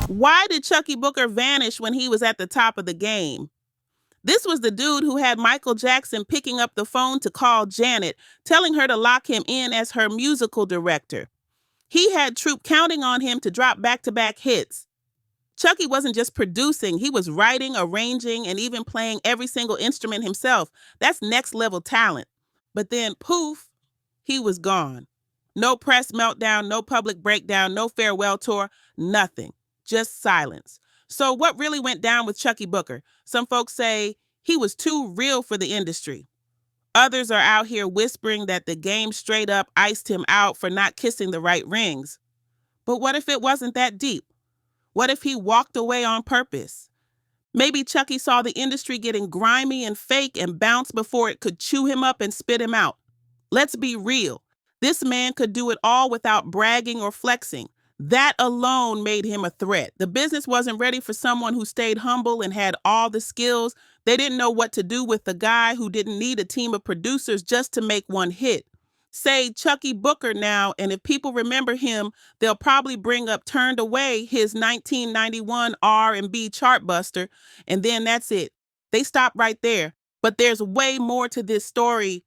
Why did Chucky Booker vanish when he was at the top of the game? This was the dude who had Michael Jackson picking up the phone to call Janet, telling her to lock him in as her musical director. He had Troop counting on him to drop back-to-back hits. Chucky wasn't just producing, he was writing, arranging, and even playing every single instrument himself. That's next-level talent. But then, poof, he was gone. No press meltdown, no public breakdown, no farewell tour, nothing. Just silence. So what really went down with Chucky Booker? Some folks say he was too real for the industry. Others are out here whispering that the game straight up iced him out for not kissing the right rings. But what if it wasn't that deep? What if he walked away on purpose? Maybe Chucky saw the industry getting grimy and fake and bounced before it could chew him up and spit him out. Let's be real. This man could do it all without bragging or flexing. That alone made him a threat. The business wasn't ready for someone who stayed humble and had all the skills. They didn't know what to do with the guy who didn't need a team of producers just to make one hit. Say Chucky Booker now, and if people remember him, they'll probably bring up Turned Away, his 1991 R&B chartbuster, and then that's it. They stop right there. But there's way more to this story.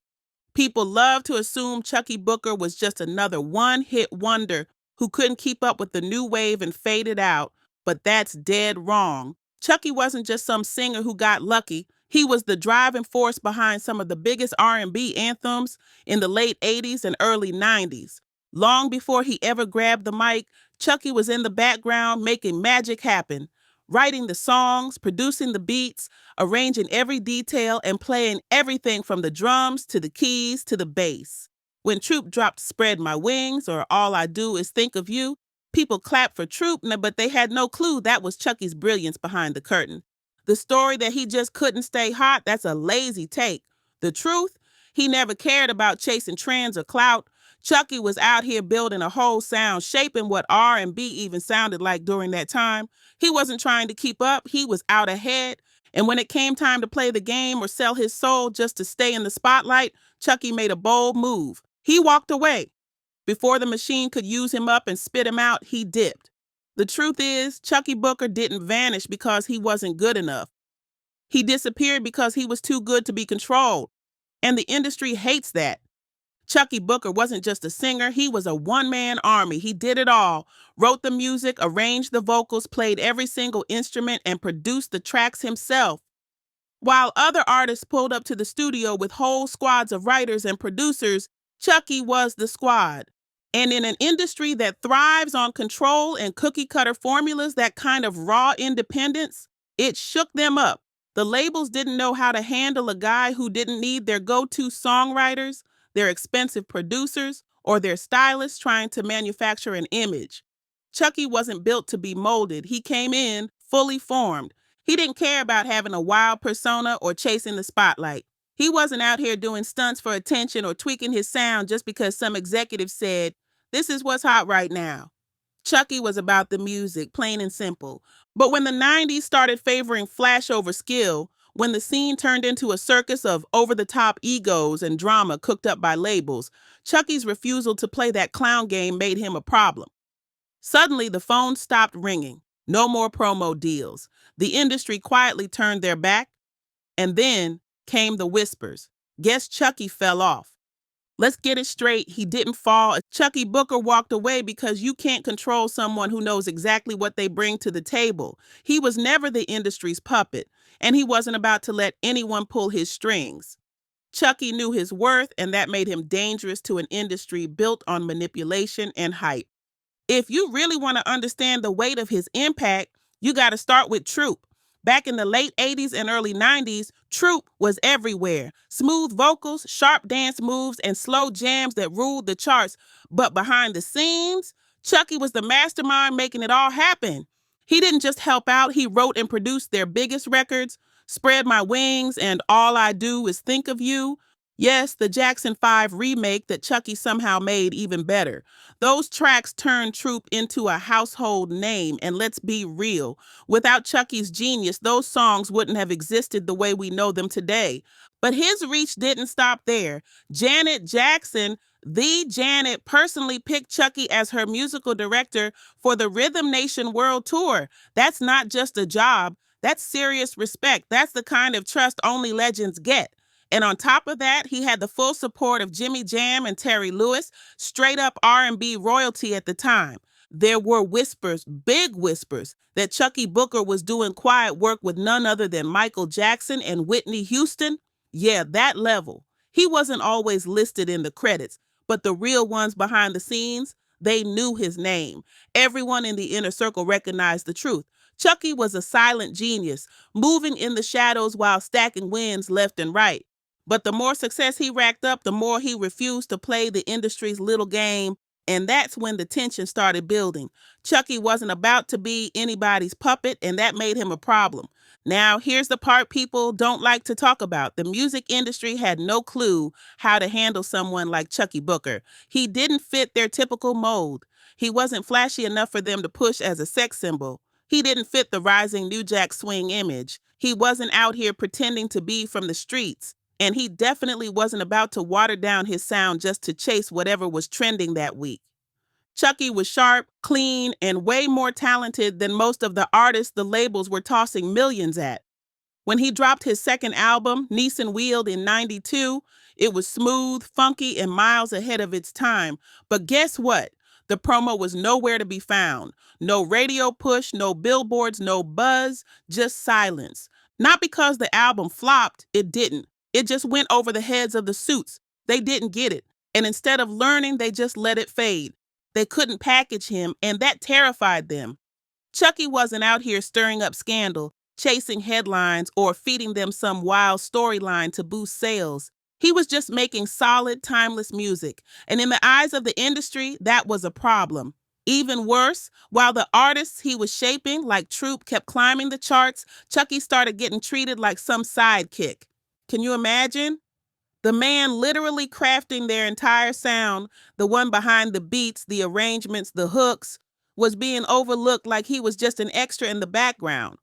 People love to assume Chucky Booker was just another one-hit wonder who couldn't keep up with the new wave and faded out, but that's dead wrong. Chucky wasn't just some singer who got lucky. He was the driving force behind some of the biggest R&B anthems in the late 80s and early 90s. Long before he ever grabbed the mic, Chucky was in the background making magic happen, writing the songs, producing the beats, arranging every detail, and playing everything from the drums to the keys to the bass. When Troop dropped Spread My Wings or All I Do Is Think of You, people clapped for Troop, but they had no clue that was Chucky's brilliance behind the curtain. The story that he just couldn't stay hot, that's a lazy take. The truth, he never cared about chasing trends or clout. Chucky was out here building a whole sound, shaping what R&B even sounded like during that time. He wasn't trying to keep up, he was out ahead. And when it came time to play the game or sell his soul just to stay in the spotlight, Chucky made a bold move. He walked away. Before the machine could use him up and spit him out, he dipped. The truth is, Chucky Booker didn't vanish because he wasn't good enough. He disappeared because he was too good to be controlled. And the industry hates that. Chucky Booker wasn't just a singer, he was a one-man army. He did it all. Wrote the music, arranged the vocals, played every single instrument, and produced the tracks himself. While other artists pulled up to the studio with whole squads of writers and producers, Chucky was the squad. And in an industry that thrives on control and cookie-cutter formulas, that kind of raw independence, it shook them up. The labels didn't know how to handle a guy who didn't need their go-to songwriters, their expensive producers, or their stylists trying to manufacture an image. Chucky wasn't built to be molded. He came in fully formed. He didn't care about having a wild persona or chasing the spotlight. He wasn't out here doing stunts for attention or tweaking his sound just because some executive said, "This is what's hot right now." Chucky was about the music, plain and simple. But when the 90s started favoring flash over skill, when the scene turned into a circus of over-the-top egos and drama cooked up by labels, Chucky's refusal to play that clown game made him a problem. Suddenly, the phone stopped ringing. No more promo deals. The industry quietly turned their back, and then came the whispers. Guess Chucky fell off. Let's get it straight, he didn't fall. Chucky Booker walked away because you can't control someone who knows exactly what they bring to the table. He was never the industry's puppet, and he wasn't about to let anyone pull his strings. Chucky knew his worth, and that made him dangerous to an industry built on manipulation and hype. If you really want to understand the weight of his impact, you got to start with Troop. Back in the late 80s and early 90s, Troop was everywhere. Smooth vocals, sharp dance moves, and slow jams that ruled the charts. But behind the scenes, Chucky was the mastermind making it all happen. He didn't just help out, he wrote and produced their biggest records, Spread My Wings and All I Do Is Think of You. Yes, the Jackson 5 remake that Chucky somehow made even better. Those tracks turned Troop into a household name, and let's be real. Without Chucky's genius, those songs wouldn't have existed the way we know them today. But his reach didn't stop there. Janet Jackson The Janet personally picked Chucky as her musical director for the Rhythm Nation World Tour. That's not just a job, that's serious respect. That's the kind of trust only legends get. And on top of that, he had the full support of Jimmy Jam and Terry Lewis, straight up R&B royalty at the time. There were whispers, big whispers, that Chuckii Booker was doing quiet work with none other than Michael Jackson and Whitney Houston. Yeah, that level. He wasn't always listed in the credits, but the real ones behind the scenes, they knew his name. Everyone in the inner circle recognized the truth. Chuckii was a silent genius, moving in the shadows while stacking wins left and right. But the more success he racked up, the more he refused to play the industry's little game, and that's when the tension started building. Chuckii wasn't about to be anybody's puppet, and that made him a problem. Now, here's the part people don't like to talk about. The music industry had no clue how to handle someone like Chuckii Booker. He didn't fit their typical mold. He wasn't flashy enough for them to push as a sex symbol. He didn't fit the rising New Jack Swing image. He wasn't out here pretending to be from the streets. And he definitely wasn't about to water down his sound just to chase whatever was trending that week. Chuckii was sharp, clean, and way more talented than most of the artists the labels were tossing millions at. When he dropped his second album, Neeson Wheeled, in '92, it was smooth, funky, and miles ahead of its time. But guess what? The promo was nowhere to be found. No radio push, no billboards, no buzz, just silence. Not because the album flopped, it didn't. It just went over the heads of the suits. They didn't get it. And instead of learning, they just let it fade. They couldn't package him, and that terrified them. Chuckii wasn't out here stirring up scandal, chasing headlines, or feeding them some wild storyline to boost sales. He was just making solid, timeless music. And in the eyes of the industry, that was a problem. Even worse, while the artists he was shaping, like Troop, kept climbing the charts, Chuckii started getting treated like some sidekick. Can you imagine? The man literally crafting their entire sound, the one behind the beats, the arrangements, the hooks, was being overlooked like he was just an extra in the background.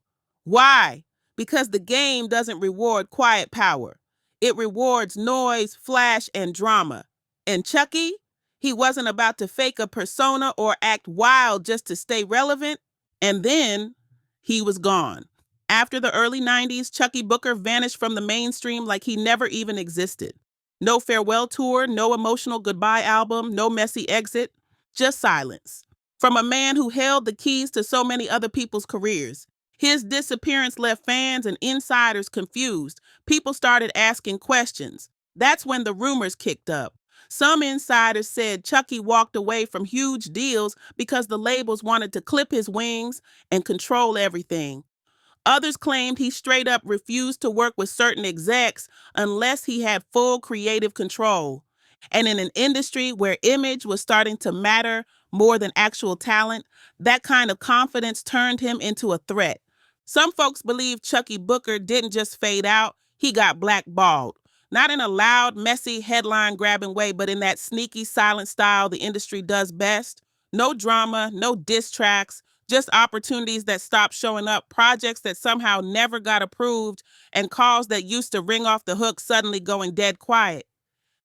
Why? Because the game doesn't reward quiet power. It rewards noise, flash, and drama. And Chuckii? He wasn't about to fake a persona or act wild just to stay relevant. And then he was gone. After the early '90s, Chuckii Booker vanished from the mainstream like he never even existed. No farewell tour, no emotional goodbye album, no messy exit, just silence. From a man who held the keys to so many other people's careers. His disappearance left fans and insiders confused. People started asking questions. That's when the rumors kicked up. Some insiders said Chuckii walked away from huge deals because the labels wanted to clip his wings and control everything. Others claimed he straight up refused to work with certain execs unless he had full creative control. And in an industry where image was starting to matter more than actual talent, that kind of confidence turned him into a threat. Some folks believe Chuckii Booker didn't just fade out, he got blackballed. Not in a loud, messy, headline-grabbing way, but in that sneaky, silent style the industry does best. No drama, no diss tracks, just opportunities that stopped showing up, projects that somehow never got approved, and calls that used to ring off the hook suddenly going dead quiet.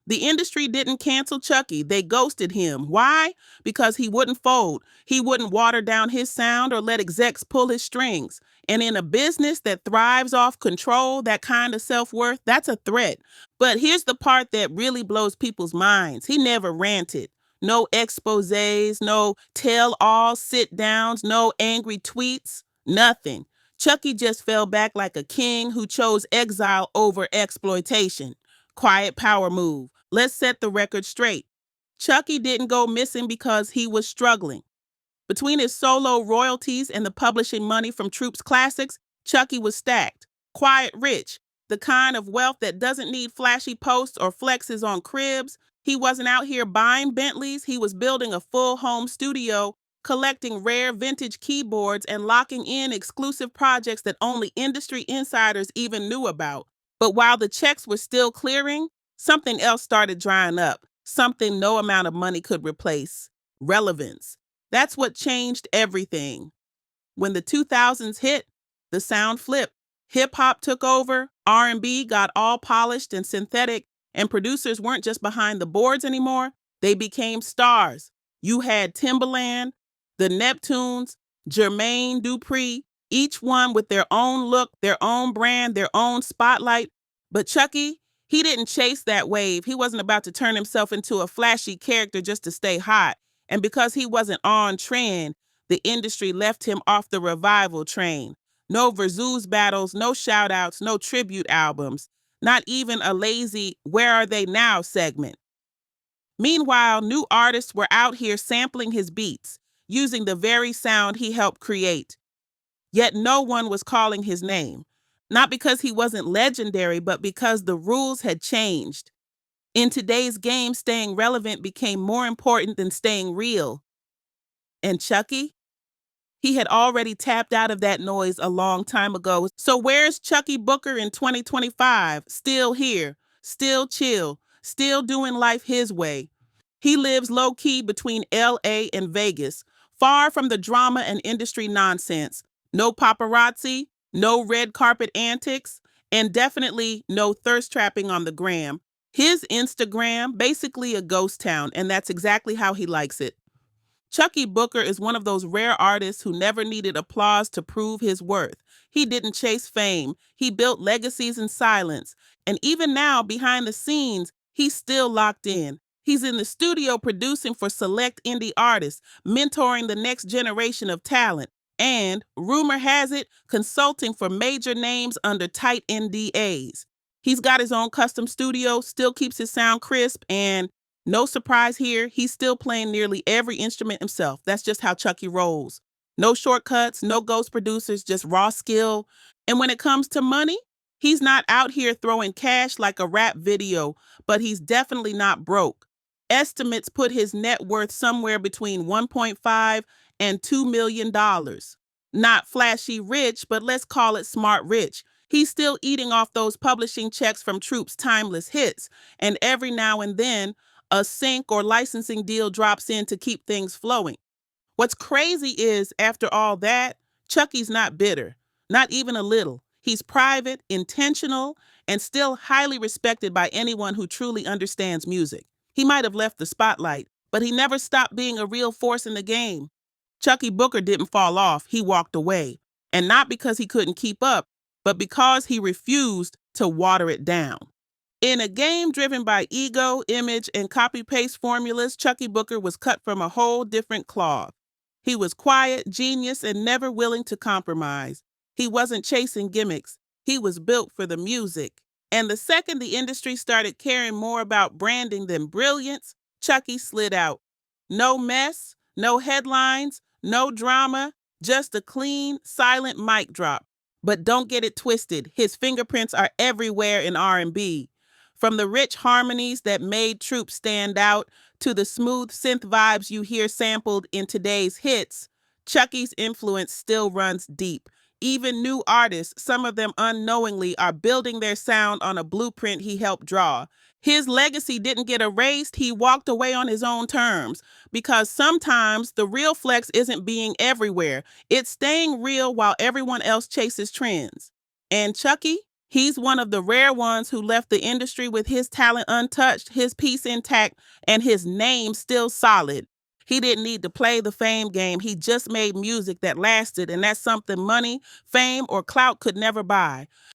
The industry didn't cancel Chuckii. They ghosted him. Why? Because he wouldn't fold. He wouldn't water down his sound or let execs pull his strings. And in a business that thrives off control, that kind of self-worth, that's a threat. But here's the part that really blows people's minds. He never ranted. No exposés, no tell-all sit-downs, no angry tweets, nothing. Chuckii just fell back like a king who chose exile over exploitation. Quiet power move. Let's set the record straight. Chuckii didn't go missing because he was struggling. Between his solo royalties and the publishing money from Troop's classics, Chuckii was stacked, quiet rich, the kind of wealth that doesn't need flashy posts or flexes on cribs. He wasn't out here buying Bentleys, he was building a full home studio, collecting rare vintage keyboards and locking in exclusive projects that only industry insiders even knew about. But while the checks were still clearing, something else started drying up, something no amount of money could replace: relevance. That's what changed everything. When the 2000s hit, the sound flipped. Hip-hop took over, R&B got all polished and synthetic, and producers weren't just behind the boards anymore, They became stars. You had Timbaland, the Neptunes, Jermaine Dupri, each one with their own look, their own brand, their own spotlight. But Chucky, he didn't chase that wave. He wasn't about to turn himself into a flashy character just to stay hot. And because he wasn't on trend, the industry left him off the revival train. No Versus battles, no shout outs, no tribute albums, not even a lazy "Where Are They Now" segment. Meanwhile, new artists were out here sampling his beats, using the very sound he helped create. Yet no one was calling his name. Not because he wasn't legendary, but because the rules had changed. In today's game, staying relevant became more important than staying real. And Chucky? He had already tapped out of that noise a long time ago. So where's Chuckii Booker in 2025? Still here, still chill, still doing life his way. He lives low-key between LA and Vegas, far from the drama and industry nonsense. No paparazzi, no red carpet antics, and definitely no thirst trapping on the gram. His Instagram, basically a ghost town, and that's exactly how he likes it. Chuckii Booker is one of those rare artists who never needed applause to prove his worth. He didn't chase fame. He built legacies in silence. And even now, behind the scenes, he's still locked in. He's in the studio producing for select indie artists, mentoring the next generation of talent, and, rumor has it, consulting for major names under tight NDAs. He's got his own custom studio, still keeps his sound crisp, and no surprise here, he's still playing nearly every instrument himself. That's just how Chucky rolls. No shortcuts, no ghost producers, just raw skill. And when it comes to money, he's not out here throwing cash like a rap video, but he's definitely not broke. Estimates put his net worth somewhere between 1.5 and $2 million. Not flashy rich, but let's call it smart rich. He's still eating off those publishing checks from Troop's timeless hits, and every now and then, a sync or licensing deal drops in to keep things flowing. What's crazy is, after all that, Chucky's not bitter, not even a little. He's private, intentional, and still highly respected by anyone who truly understands music. He might have left the spotlight, but he never stopped being a real force in the game. Chuckii Booker didn't fall off, he walked away. And not because he couldn't keep up, but because he refused to water it down. In a game driven by ego, image, and copy-paste formulas, Chuckii Booker was cut from a whole different cloth. He was quiet, genius, and never willing to compromise. He wasn't chasing gimmicks. He was built for the music. And the second the industry started caring more about branding than brilliance, Chucky slid out. No mess, no headlines, no drama, just a clean, silent mic drop. But don't get it twisted. His fingerprints are everywhere in R&B. From the rich harmonies that made Troop stand out to the smooth synth vibes you hear sampled in today's hits, Chucky's influence still runs deep. Even new artists, some of them unknowingly, are building their sound on a blueprint he helped draw. His legacy didn't get erased, he walked away on his own terms. Because sometimes the real flex isn't being everywhere, it's staying real while everyone else chases trends. And Chucky? He's one of the rare ones who left the industry with his talent untouched, his peace intact, and his name still solid. He didn't need to play the fame game. He just made music that lasted, and that's something money, fame, or clout could never buy.